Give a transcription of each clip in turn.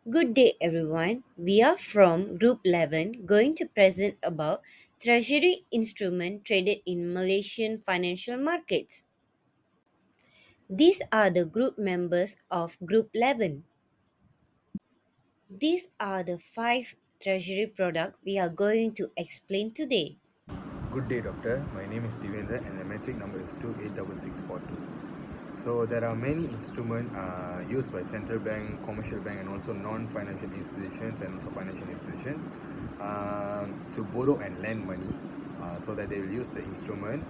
Good day, everyone. We are from Group 11 going to present about Treasury instrument traded in Malaysian financial markets. These are the group members of Group 11. These are the five Treasury products we are going to explain today. Good day, doctor. My name is Divendra and the metric number is 286642. So there are many instruments used by central bank, commercial bank and also non-financial institutions and also financial institutions to borrow and lend money so that they will use the instrument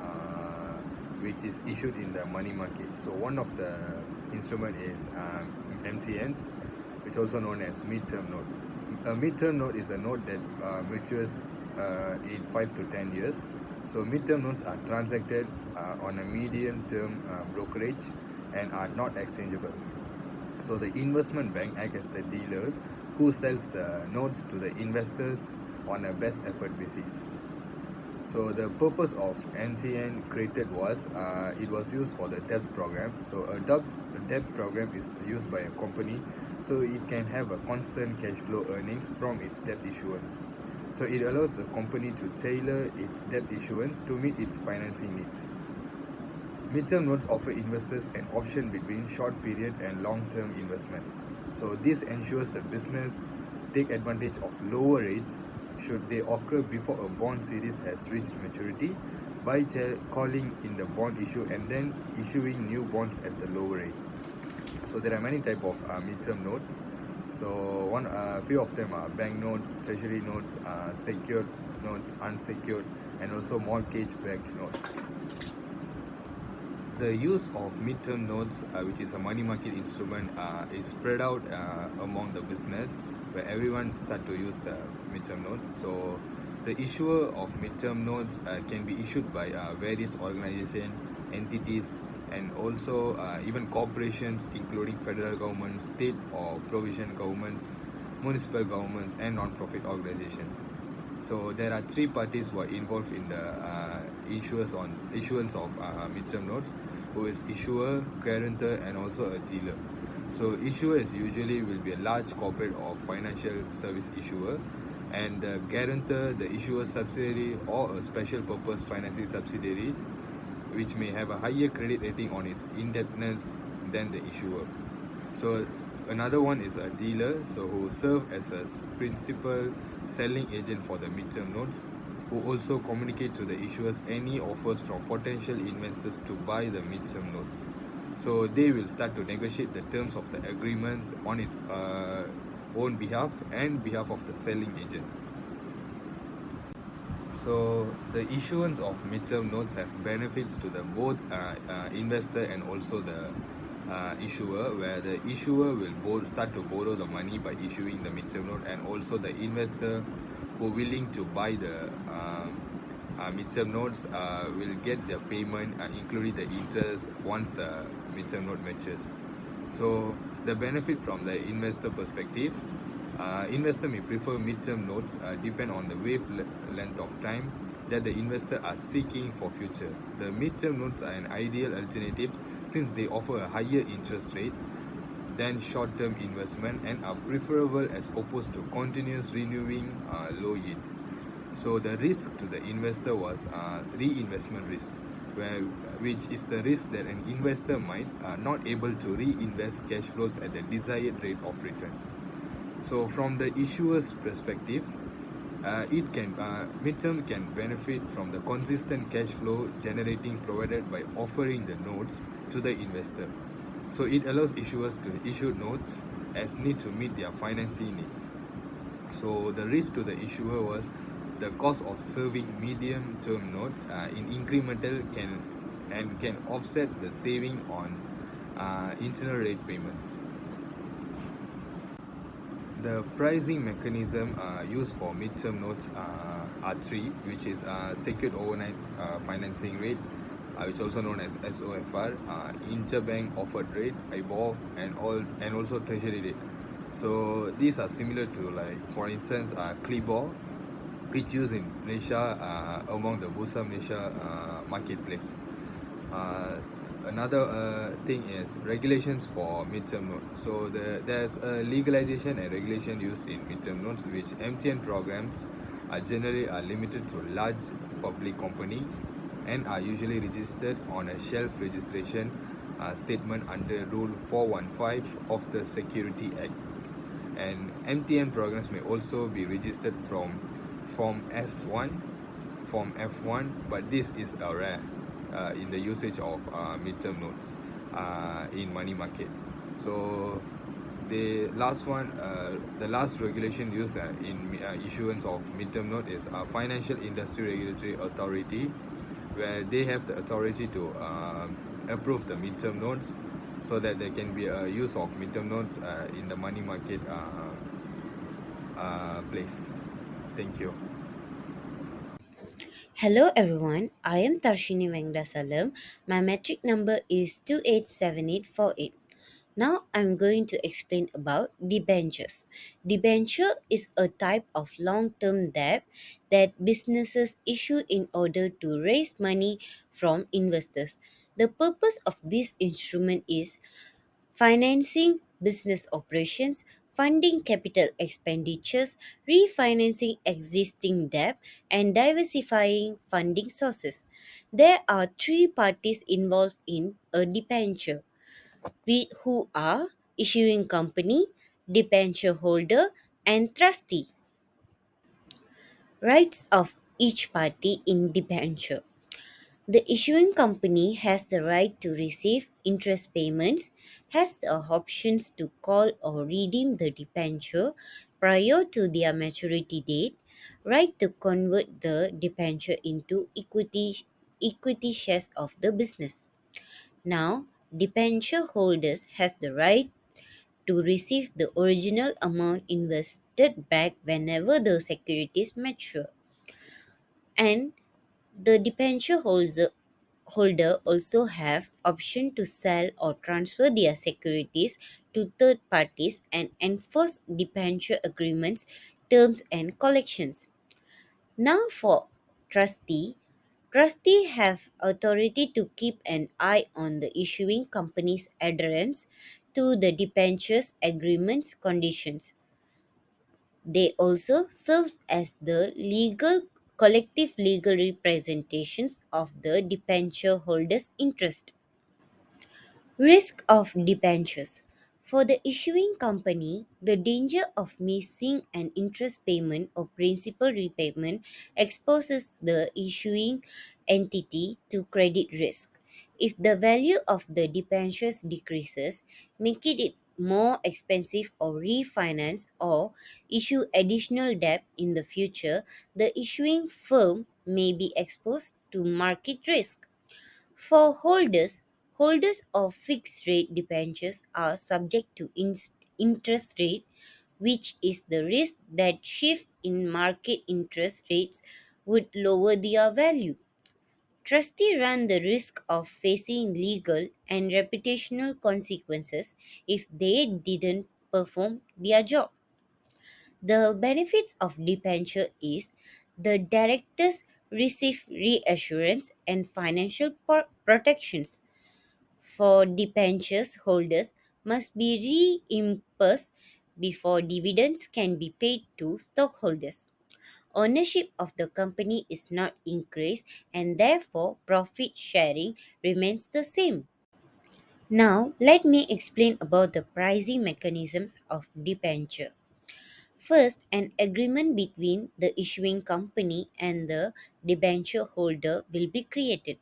which is issued in the money market. So one of the instrument is MTNs, which also known as midterm note. A midterm note is a note that matures in 5 to 10 years. So midterm notes are transacted on a medium term brokerage and are not exchangeable. So the investment bank acts as the dealer who sells the notes to the investors on a best effort basis. So the purpose of NTN created was it was used for the debt program. So a debt program is used by a company so it can have a constant cash flow earnings from its debt issuance. So it allows a company to tailor its debt issuance to meet its financing needs. Midterm notes offer investors an option between short period and long term investments. So this ensures the business take advantage of lower rates should they occur before a bond series has reached maturity by calling in the bond issue and then issuing new bonds at the lower rate. So there are many type of midterm notes. So few of them are bank notes, treasury notes, secured notes, unsecured, and also mortgage-backed notes. The use of midterm notes, which is a money market instrument, is spread out among the business where everyone start to use the midterm note. So the issuer of midterm notes can be issued by various organizations, entities, and also even corporations, including federal government, state or provision governments, municipal governments, and non-profit organizations. So there are three parties who are involved in the issuance of midterm notes, who is issuer, guarantor, and also a dealer. So issuer is usually will be a large corporate or financial service issuer, and the guarantor, the issuer subsidiary or a special purpose financing subsidiaries, which may have a higher credit rating on its indebtedness than the issuer. So another one is a dealer, so who serve as a principal selling agent for the midterm notes, who also communicate to the issuers any offers from potential investors to buy the midterm notes. So they will start to negotiate the terms of the agreements on its own behalf and behalf of the selling agent. So the issuance of midterm notes have benefits to the both investor and also the issuer, where the issuer will start to borrow the money by issuing the midterm note, and also the investor who willing to buy the midterm notes will get their payment, including the interest, once the midterm note matures. So the benefit from the investor perspective, investor may prefer midterm notes depend on the wavelength of time that the investor are seeking for future. The midterm notes are an ideal alternative since they offer a higher interest rate than short-term investment and are preferable as opposed to continuous renewing low yield. So the risk to the investor was reinvestment risk, which is the risk that an investor might not able to reinvest cash flows at the desired rate of return. So from the issuer's perspective, midterm can benefit from the consistent cash flow generating provided by offering the notes to the investor. So it allows issuers to issue notes as need to meet their financing needs. So the risk to the issuer was the cost of serving medium term note in incremental can offset the saving on internal rate payments. The pricing mechanism used for midterm notes are three, which is secured overnight financing rate, which also known as SOFR, interbank offered rate, IBOR, and also treasury rate. So these are similar to, like, for instance, CLIBOR, which used in Malaysia among the Bursa Malaysia marketplace. another thing is regulations for midterm notes. So there's a legalization and regulation used in midterm notes, which MTN programs are generally are limited to large public companies and are usually registered on a shelf registration statement under Rule 415 of the Security Act. And MTN programs may also be registered from Form S1, Form F1, but this is rare in the usage of midterm notes in money market. So the last regulation used in issuance of midterm note is Financial Industry Regulatory Authority, where they have the authority to approve the midterm notes, so that there can be a use of midterm notes in the money market place. Thank you. Hello everyone, I am Tarshini Vengasalam. My metric number is 287848. Now I'm going to explain about debentures. Debenture is a type of long-term debt that businesses issue in order to raise money from investors. The purpose of this instrument is financing business operations, funding capital expenditures, refinancing existing debt, and diversifying funding sources. There are three parties involved in a debenture, who are issuing company, debenture holder, and trustee. Rights of each party in debenture. The issuing company has the right to receive interest payments, has the options to call or redeem the debenture prior to their maturity date, right to convert the debenture into equity shares of the business. Now, debenture holders has the right to receive the original amount invested back whenever the securities mature, and the holder also have option to sell or transfer their securities to third parties and enforce debenture agreements, terms and collections. Now for trustee, trustee have authority to keep an eye on the issuing company's adherence to the debentures agreements conditions. They also serve as the collective legal representations of the debenture holders' interest. Risk of debentures. For the issuing company, the danger of missing an interest payment or principal repayment exposes the issuing entity to credit risk. If the value of the debentures decreases, making it more expensive or refinance or issue additional debt in the future, the issuing firm may be exposed to market risk. For holders of fixed rate debentures are subject to interest rate, which is the risk that shift in market interest rates would lower their value. Trustees run the risk of facing legal and reputational consequences if they didn't perform their job. The benefits of debenture is the directors receive reassurance and financial protections. For debentures holders must be reimbursed before dividends can be paid to stockholders. Ownership of the company is not increased and therefore profit sharing remains the same. Now let me explain about the pricing mechanisms of debenture. First, an agreement between the issuing company and the debenture holder will be created.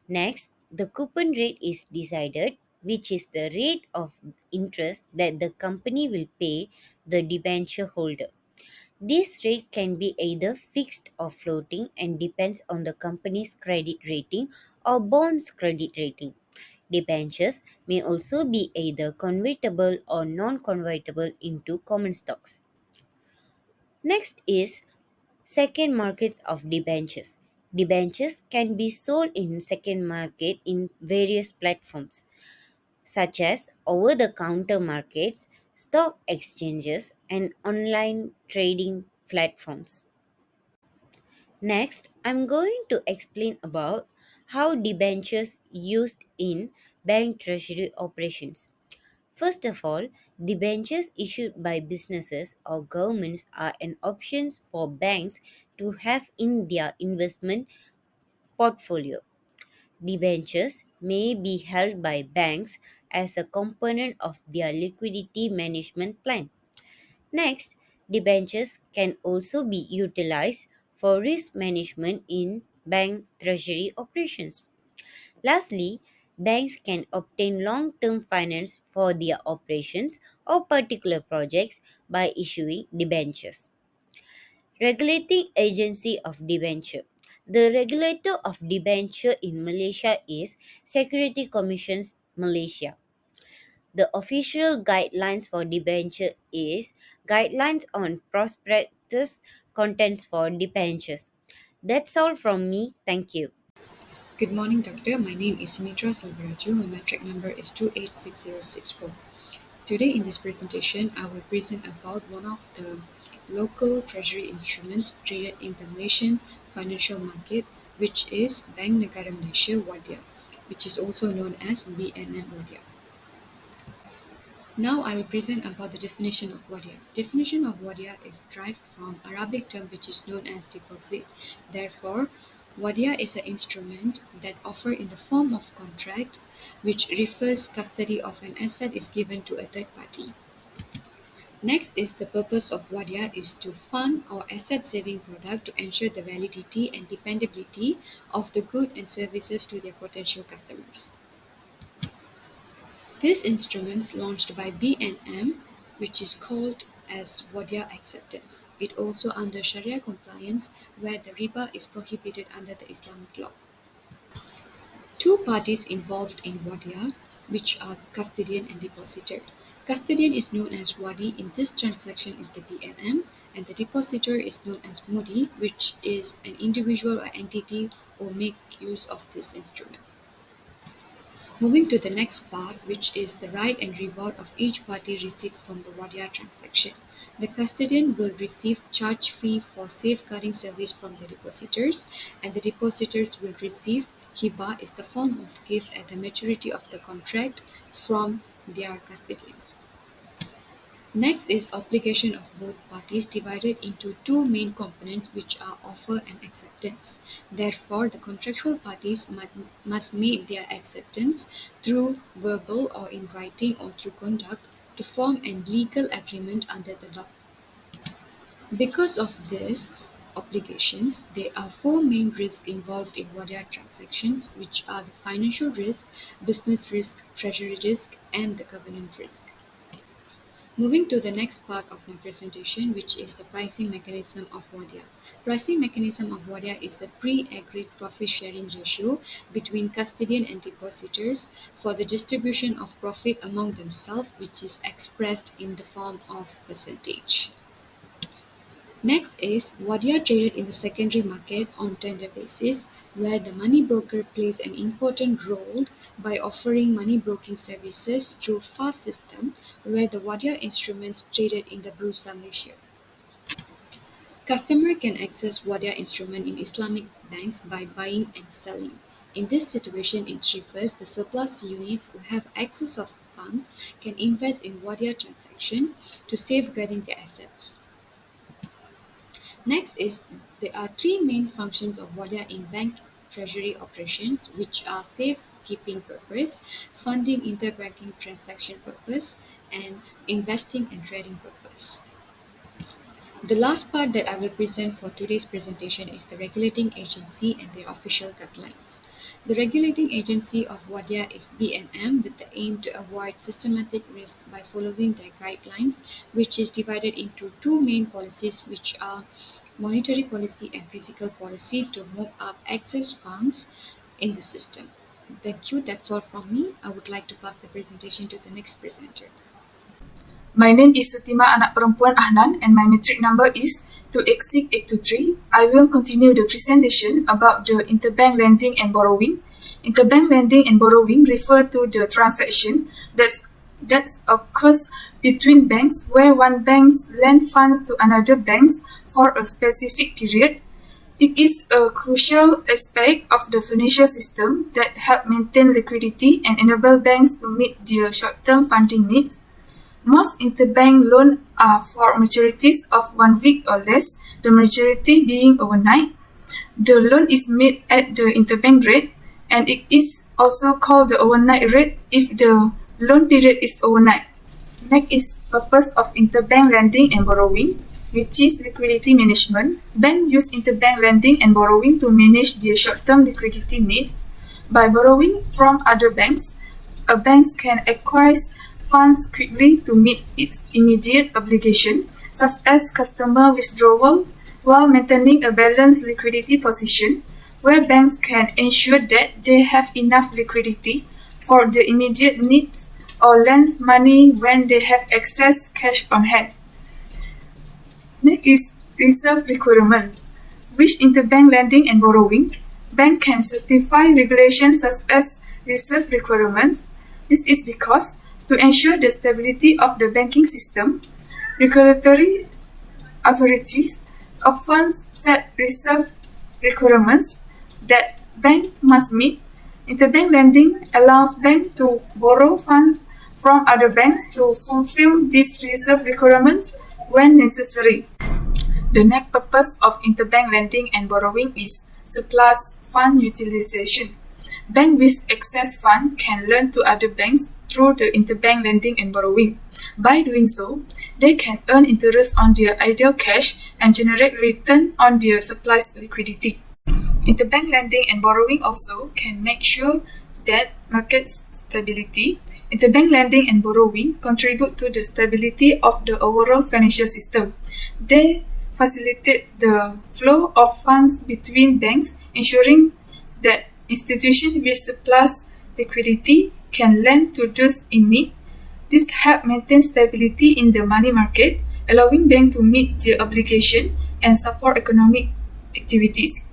Next, the coupon rate is decided, which is the rate of interest that the company will pay the debenture holder. This rate can be either fixed or floating and depends on the company's credit rating or bond's credit rating. Debentures may also be either convertible or non convertible into common stocks. Next is second markets of debentures. Debentures can be sold in second market in various platforms such as over the counter markets, stock exchanges, and online trading platforms. Next, I'm going to explain about How debentures used in bank treasury operations. First of all, debentures issued by businesses or governments are an option for banks to have in their investment portfolio. Debentures may be held by banks as a component of their liquidity management plan. Next, debentures can also be utilized for risk management in bank treasury operations. Lastly, banks can obtain long term finance for their operations or particular projects by issuing debentures. Regulating agency of debenture. The regulator of debenture in Malaysia is Security Commissions Malaysia. The official guidelines for debenture is Guidelines on Prospectus Contents for Debentures. That's all from me. Thank you. Good morning, Doctor. My name is Mitra Selvaraju. My metric number is 286064. Today in this presentation, I will present about one of the local treasury instruments traded in the Malaysian financial market, which is Bank Negara Malaysia Wadia, which is also known as BNM Wadia. Now I will present about the definition of wadia. Definition of wadia is derived from Arabic term which is known as deposit. Therefore, wadia is an instrument that offer in the form of contract which refers custody of an asset is given to a third party. Next is the purpose of wadia is to fund or asset saving product to ensure the validity and dependability of the good and services to their potential customers. This instrument launched by BNM, which is called as Wadia acceptance. It also under Sharia compliance where the riba is prohibited under the Islamic law. Two parties involved in Wadia, which are custodian and depositor. Custodian is known as Wadi in this transaction is the BNM, and the depositor is known as Mudi, which is an individual or entity who make use of this instrument. Moving to the next part, which is the right and reward of each party received from the wadia transaction. The custodian will receive charge fee for safeguarding service from the depositors, and the depositors will receive hiba is the form of gift at the maturity of the contract from their custodian. Next is obligation of both parties divided into two main components which are offer and acceptance. Therefore, the contractual parties must make their acceptance through verbal or in writing or through conduct to form an legal agreement under the law. Because of these obligations, there are four main risks involved in wadia transactions, which are the financial risk, business risk, treasury risk, and the governance risk. Moving to the next part of my presentation, which is the pricing mechanism of wadia. Pricing mechanism of wadia is a pre-agreed profit-sharing ratio between custodian and depositors for the distribution of profit among themselves, which is expressed in the form of percentage. Next is wadia traded in the secondary market on tender basis, where the money broker plays an important role by offering money broking services through fast system, where the wadia instruments traded in the Bursa Malaysia. Customer can access wadia instrument in Islamic banks by buying and selling. In this situation, it refers the surplus units who have access of funds can invest in wadia transaction to safeguarding their assets. Next is there are three main functions of wadia in bank treasury operations, which are safekeeping purpose, funding interbanking transaction purpose, and investing and trading purpose. The last part that I will present for today's presentation is the regulating agency and their official guidelines. The regulating agency of wadia is BNM with the aim to avoid systematic risk by following their guidelines, which is divided into two main policies, which are monetary policy and fiscal policy to move up excess funds in the system. Thank you. That's all from me. I would like to pass the presentation to the next presenter. My name is Sutima Anak Perempuan Ahnan and my metric number is 286823. I will continue the presentation about the interbank lending and borrowing. Interbank lending and borrowing refer to the transaction that occurs between banks where one bank lends funds to another bank for a specific period. It is a crucial aspect of the financial system that help maintain liquidity and enable banks to meet their short-term funding needs. Most interbank loans are for maturities of 1 week or less, the majority being overnight. The loan is made at the interbank rate, and it is also called the overnight rate if the loan period is overnight. Next is purpose of interbank lending and borrowing, which is liquidity management. Banks use interbank lending and borrowing to manage their short-term liquidity needs. By borrowing from other banks, a bank can acquire funds quickly to meet its immediate obligation, such as customer withdrawal, while maintaining a balanced liquidity position, where banks can ensure that they have enough liquidity for the immediate needs or lend money when they have excess cash on hand. Next is reserve requirements, which interbank lending and borrowing. Bank can certify regulations such as reserve requirements. This is because to ensure the stability of the banking system, regulatory authorities often set reserve requirements that banks must meet. Interbank lending allows banks to borrow funds from other banks to fulfill these reserve requirements when necessary. The next purpose of interbank lending and borrowing is surplus fund utilization. Banks with excess fund can lend to other banks through the interbank lending and borrowing. By doing so, they can earn interest on their idle cash and generate return on their surplus liquidity. Interbank lending and borrowing also can make sure that market stability. Interbank lending and borrowing contribute to the stability of the overall financial system. They facilitate the flow of funds between banks, ensuring that institutions with surplus liquidity can lend to those in need. This helps maintain stability in the money market, allowing banks to meet their obligation and support economic activities.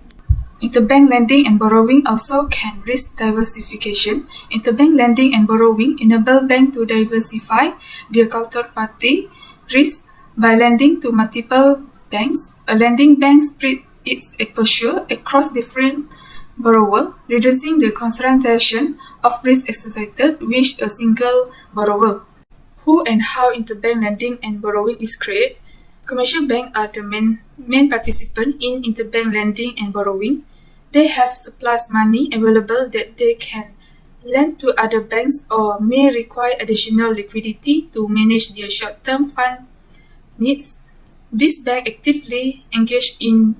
Interbank lending and borrowing also can risk diversification. Interbank lending and borrowing enable banks to diversify their counterparty risk by lending to multiple banks. A lending bank spreads its exposure across different borrowers, reducing the concentration of risk associated with a single borrower. Who and how interbank lending and borrowing is created? Commercial banks are the main participant in interbank lending and borrowing. They have surplus money available that they can lend to other banks or may require additional liquidity to manage their short-term fund needs. These banks actively engage in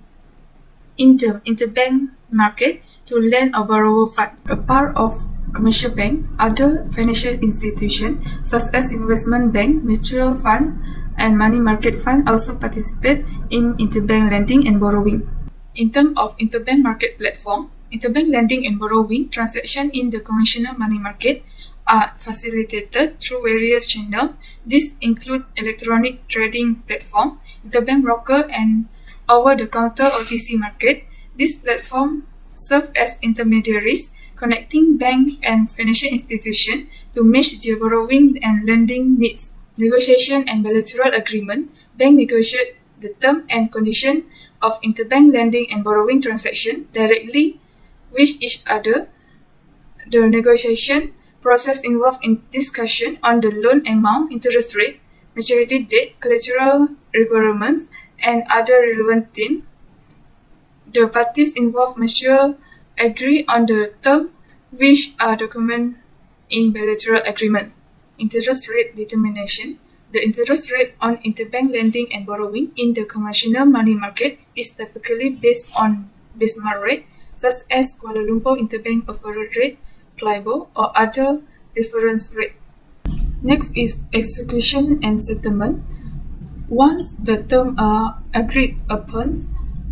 the interbank market to lend or borrow funds. A part of commercial bank, other financial institutions such as investment bank, mutual fund, and money market fund also participate in interbank lending and borrowing. In terms of interbank market platform, interbank lending and borrowing transactions in the conventional money market are facilitated through various channels. These include electronic trading platform, interbank broker, and over-the-counter OTC market. These platforms serve as intermediaries connecting banks and financial institutions to match their borrowing and lending needs. Negotiation and bilateral agreement. Banks negotiate the term and condition of interbank lending and borrowing transactions directly with each other. The negotiation process involves in discussion on the loan amount, interest rate, maturity date, collateral requirements, and other relevant themes. The parties involved mutually agree on the terms which are documented in bilateral agreements. Interest rate determination. The interest rate on interbank lending and borrowing in the conventional money market is typically based on benchmark rate, such as Kuala Lumpur Interbank Offer Rate, LIBOR, or other reference rate. Next is execution and settlement. Once the terms are agreed upon,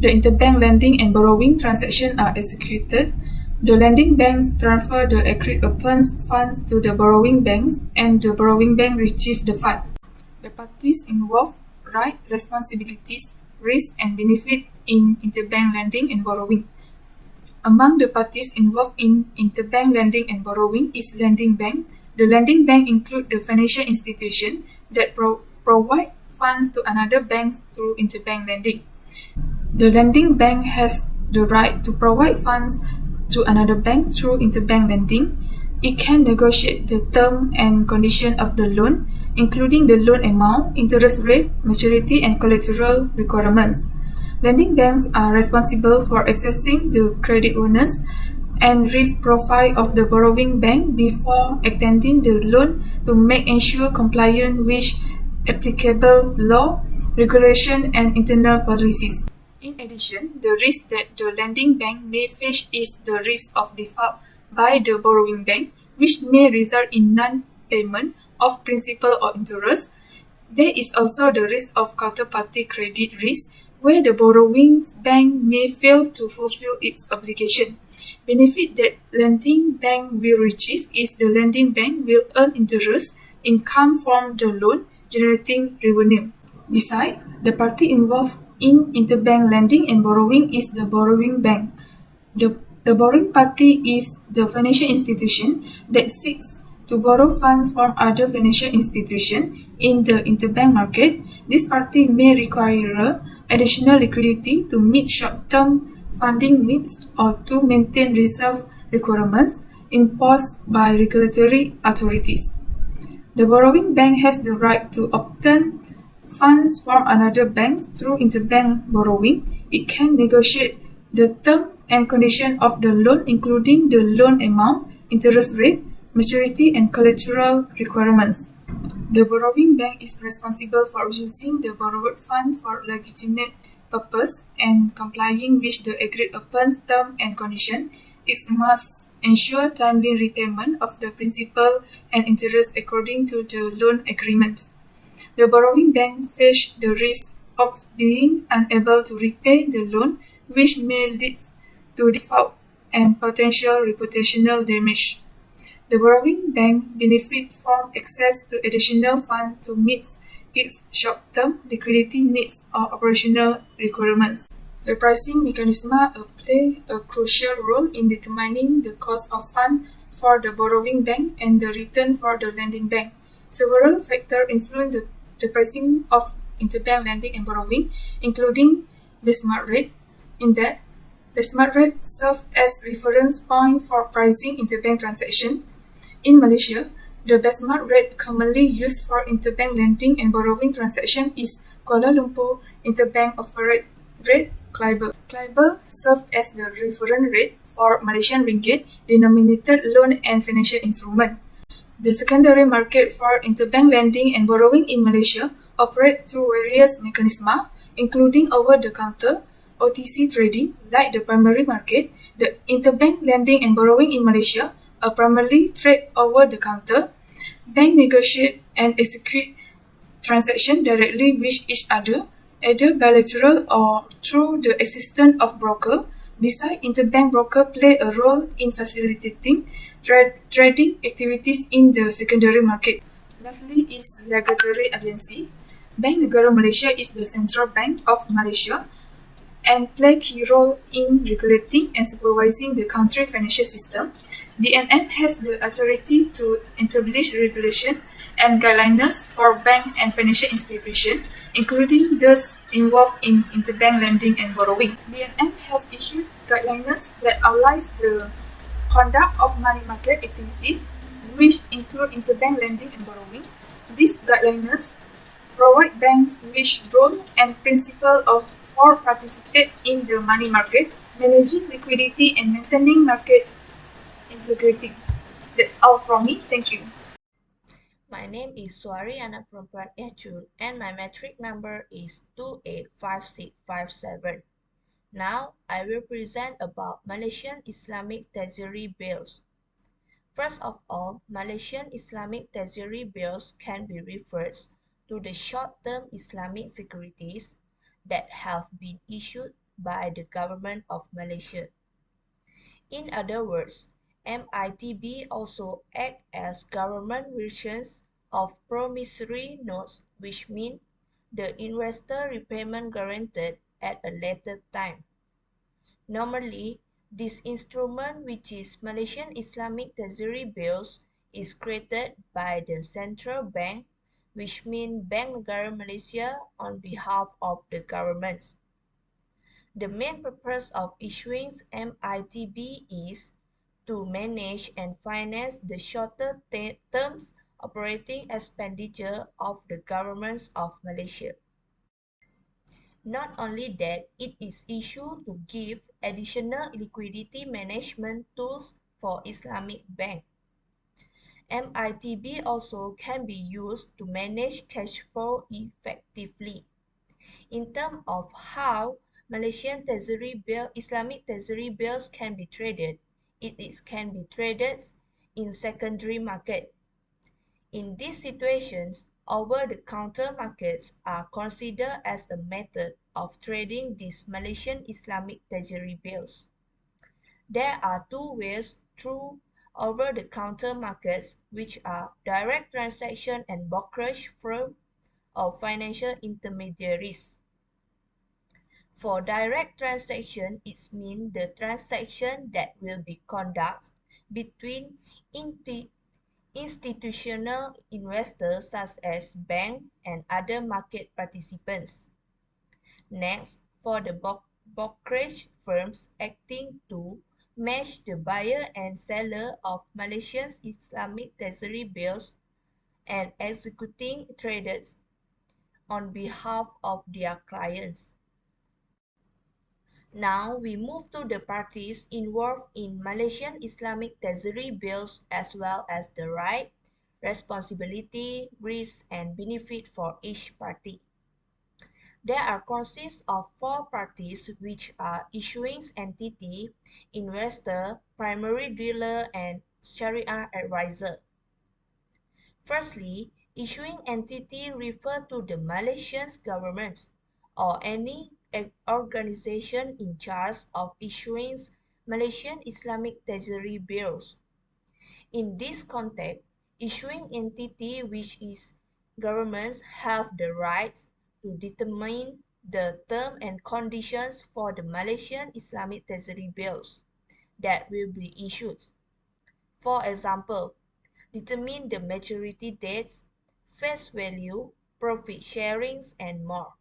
the interbank lending and borrowing transactions are executed. The lending banks transfer the agreed upon funds to the borrowing banks, and the borrowing bank receives the funds. The parties involved rights, responsibilities, risks, and benefits in interbank lending and borrowing. Among the parties involved in interbank lending and borrowing is lending bank. The lending bank includes the financial institution that provide funds to another bank through interbank lending. The lending bank has the right to provide funds to another bank through interbank lending. It can negotiate the term and condition of the loan, including the loan amount, interest rate, maturity, and collateral requirements. Lending banks are responsible for assessing the creditworthiness and risk profile of the borrowing bank before extending the loan to make ensure compliance with applicable law, regulation, and internal policies. In addition, the risk that the lending bank may face is the risk of default by the borrowing bank, which may result in non-payment of principal or interest. There is also the risk of counterparty credit risk, where the borrowing bank may fail to fulfill its obligation. Benefit that lending bank will achieve is the lending bank will earn interest income from the loan, generating revenue. Besides, the party involved in interbank lending and borrowing is the borrowing bank. The borrowing party is the financial institution that seeks to borrow funds from other financial institutions in the interbank market. This party may require additional liquidity to meet short-term funding needs or to maintain reserve requirements imposed by regulatory authorities. The borrowing bank has the right to obtain funds from another bank through interbank borrowing. It can negotiate the term and condition of the loan, including the loan amount, interest rate, maturity, and collateral requirements. The borrowing bank is responsible for using the borrowed fund for legitimate purpose and complying with the agreed upon term and condition. It must ensure timely repayment of the principal and interest according to the loan agreements. The borrowing bank faces the risk of being unable to repay the loan, which may lead to default and potential reputational damage. The borrowing bank benefits from access to additional funds to meet its short-term liquidity needs or operational requirements. The pricing mechanism play a crucial role in determining the cost of funds for the borrowing bank and the return for the lending bank. Several factors influence the pricing of interbank lending and borrowing, including benchmark rate. In that, benchmark rate serves as reference point for pricing interbank transactions. In Malaysia, the benchmark rate commonly used for interbank lending and borrowing transactions is Kuala Lumpur Interbank Offered Rate (CLIBOR). CLIBOR serves as the reference rate for Malaysian ringgit denominated loan and financial instrument. The secondary market for interbank lending and borrowing in Malaysia operates through various mechanisms, including over-the-counter (OTC) trading, like the primary market. The interbank lending and borrowing in Malaysia are primarily trade over-the-counter. Banks negotiate and execute transactions directly with each other, either bilateral or through the assistance of broker. Besides, interbank broker play a role in facilitating trading activities in the secondary market. Lastly is regulatory agency. Bank Negara Malaysia is the central bank of Malaysia and play a key role in regulating and supervising the country financial system. BNM has the authority to establish regulation and guidelines for bank and financial institutions, including those involved in interbank lending and borrowing. BNM has issued guidelines that outlines the conduct of money market activities, which include interbank lending and borrowing. These guidelines provide banks with role and principle of for participate in the money market, managing liquidity and maintaining market integrity. That's all from me. Thank you. My name is Swari anak perempuan Echul and my metric number is 285657. Now I will present about Malaysian Islamic Treasury bills. First of all, Malaysian Islamic Treasury bills can be referred to the short-term Islamic securities that have been issued by the government of Malaysia. In other words, MITB also act as government versions of promissory notes, which mean the investor repayment guaranteed at a later time. Normally, this instrument, which is Malaysian Islamic Treasury bills, is created by the central bank, which means Bank Negara Malaysia on behalf of the government. The main purpose of issuing MITB is to manage and finance the shorter terms operating expenditure of the governments of Malaysia. Not only that, it is issued to give additional liquidity management tools for Islamic bank. MITB also can be used to manage cash flow effectively. In terms of how Malaysian Islamic Treasury bills can be traded, can be traded in secondary market. In these situations, over-the-counter markets are considered as a method of trading these Malaysian Islamic Treasury bills. There are two ways through over-the-counter markets, which are direct transaction and brokerage firm or financial intermediaries. For direct transaction, it means the transaction that will be conducted between institutional investors such as banks and other market participants. Next, for the brokerage firms acting to match the buyer and seller of Malaysian Islamic Treasury bills and executing trades on behalf of their clients. Now we move to the parties involved in Malaysian Islamic Treasury bills as well as the right, responsibility, risk, and benefit for each party. There are consists of four parties which are issuing entity, investor, primary dealer, and Sharia advisor. Firstly, issuing entity refer to the Malaysian government or any organization in charge of issuing Malaysian Islamic Treasury bills. In this context, issuing entity which is governments have the right to determine the term and conditions for the Malaysian Islamic Treasury bills that will be issued. For example, determine the maturity dates, face value, profit sharings, and more.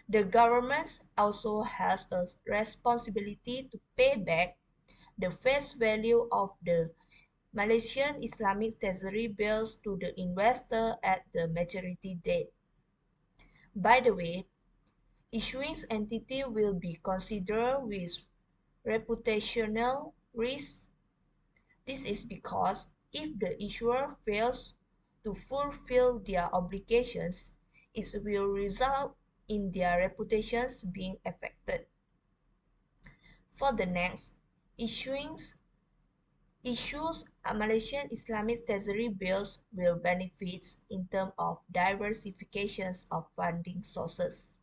The government also has a responsibility to pay back the face value of the Malaysian Islamic Treasury bills to the investor at the maturity date. By the way, issuing entity will be considered with reputational risk. This is because if the issuer fails to fulfill their obligations, it will result in their reputations being affected. For the next, issues Malaysian Islamic Treasury bills will benefit in terms of diversifications of funding sources.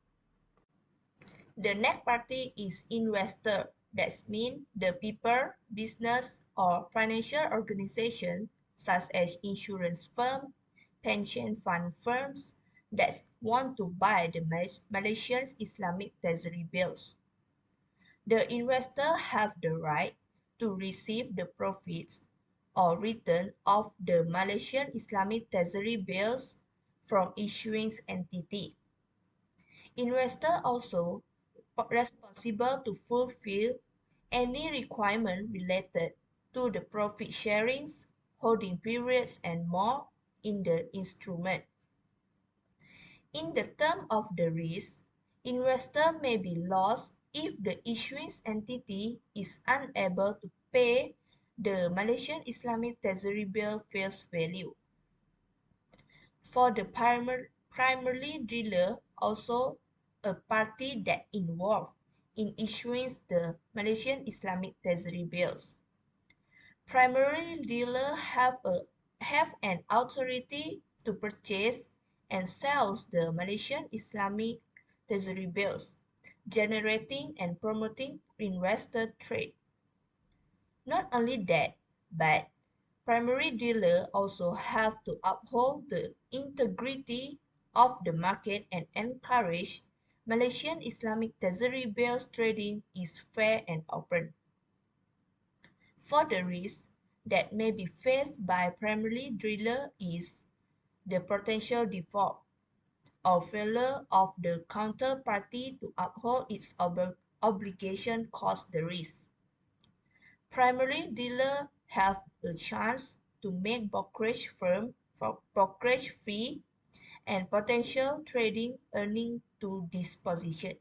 The next party is investor. That means the people, business, or financial organization such as insurance firm, pension fund firms that want to buy the Malaysian Islamic Treasury bills. The investor have the right to receive the profits or return of the Malaysian Islamic Treasury bills from issuing entity. Investor also responsible to fulfill any requirement related to the profit sharings, holding periods, and more in the instrument. In the term of the risk, investor may be lost if the issuing entity is unable to pay the Malaysian Islamic Treasury bill face value. For the primary dealer, also a party that involved in issuing the Malaysian Islamic Treasury bills. Primary dealer have an authority to purchase and sell the Malaysian Islamic Treasury bills, generating and promoting investor trade. Not only that, but primary dealer also have to uphold the integrity of the market and encourage Malaysian Islamic Treasury bills trading is fair and open. For the risk that may be faced by primary dealer is the potential default or failure of the counterparty to uphold its obligation cost the risk. Primary dealers have a chance to make brokerage firm for brokerage fee and potential trading earning to this position.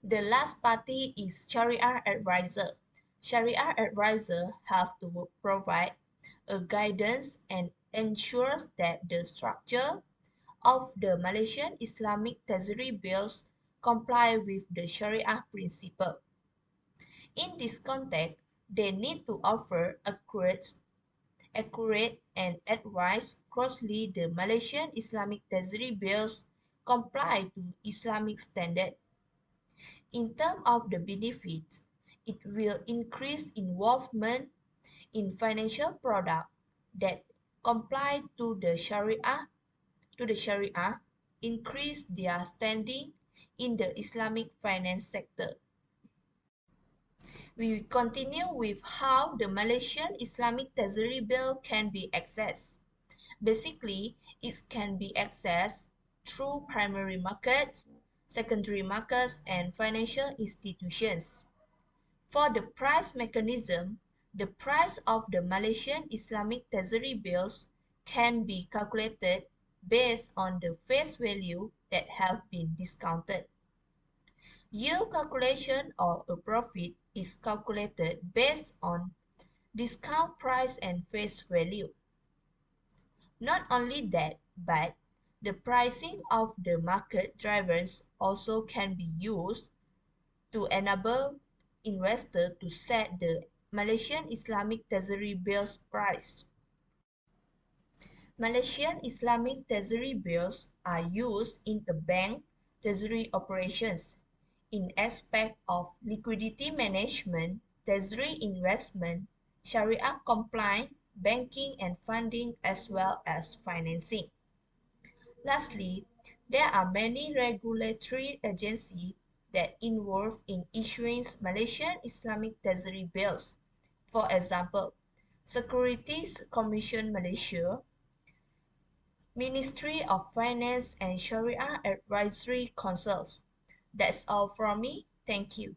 The last party is Sharia advisor. Sharia advisor have to provide a guidance and ensures that the structure of the Malaysian Islamic Treasury bills comply with the Sharia principle. In this context, they need to offer accurate and advise closely the Malaysian Islamic Treasury bills comply to Islamic standard. In terms of the benefits, it will increase involvement in financial products that comply to the Sharia, increase their standing in the Islamic finance sector. We continue with how the Malaysian Islamic Treasury bill can be accessed. Basically, it can be accessed through primary markets, secondary markets, and financial institutions. For the price mechanism, the price of the Malaysian Islamic Treasury bills can be calculated based on the face value that have been discounted. Yield calculation or a profit is calculated based on discount price and face value. Not only that, but the pricing of the market drivers also can be used to enable investors to set the Malaysian Islamic Treasury bills price. Malaysian Islamic Treasury bills are used in the bank treasury operations in aspect of liquidity management, treasury investment, Sharia compliant banking and funding as well as financing. Lastly, there are many regulatory agencies that involved in issuing Malaysian Islamic Treasury bills. For example, Securities Commission Malaysia, Ministry of Finance and Sharia Advisory Councils. That's all from me. Thank you.